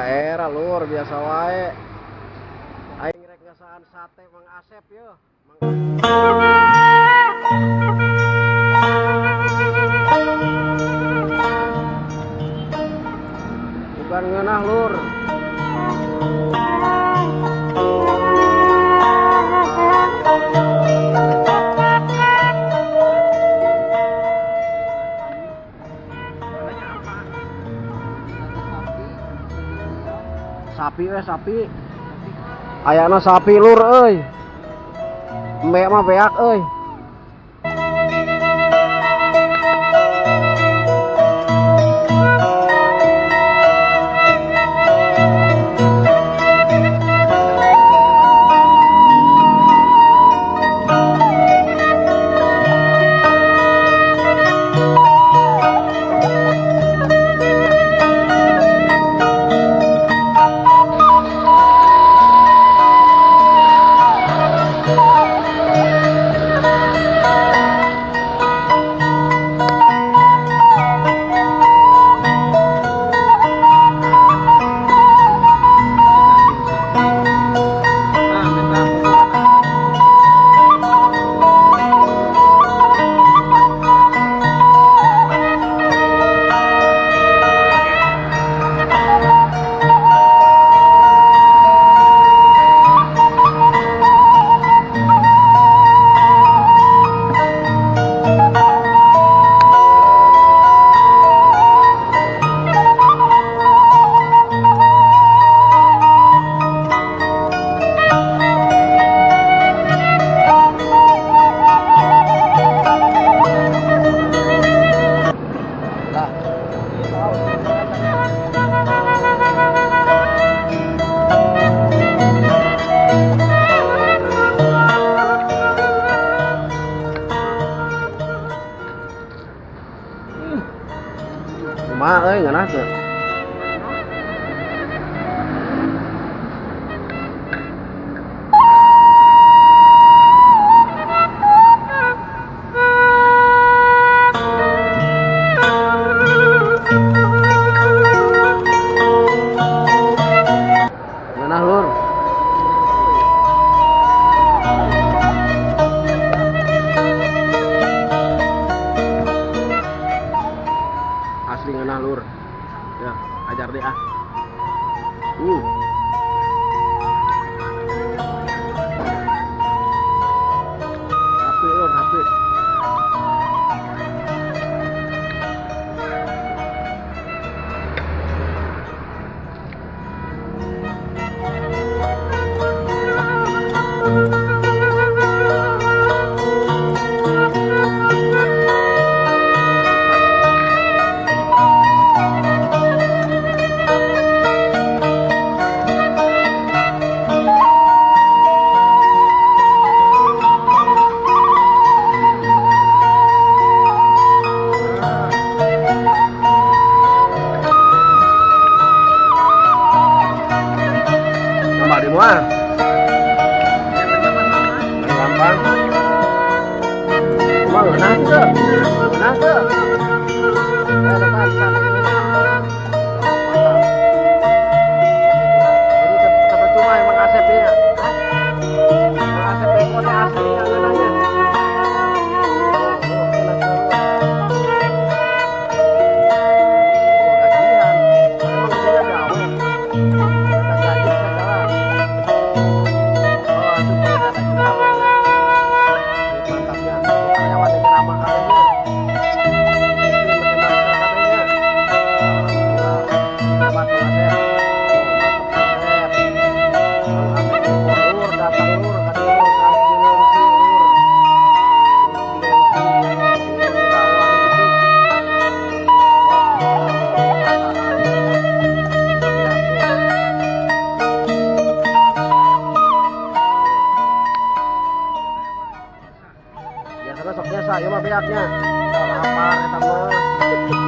Era lur biasa wae. Aing rek ngasaan sate Mang Asep yo. Bukan ngeunah lur. Sapi sapi. Ayana sapi lur euy. Mbek mah beak euy. Kumaha euy ngeunah teu. Ngeunah lur. Asli ngeunah lur. Ya, ajar deh ah. Api lur, api. Di mual gampang mau ngeunah teu ngeunah teu depan sana jadi percuma emang Asep ya Mang Asep beko teh asli yang ngeunahnya gajian emang gajinya gawe kata gaji segala. Biasanya sok Biasa, ieu mah beaknya. Oh, lapar eta mah.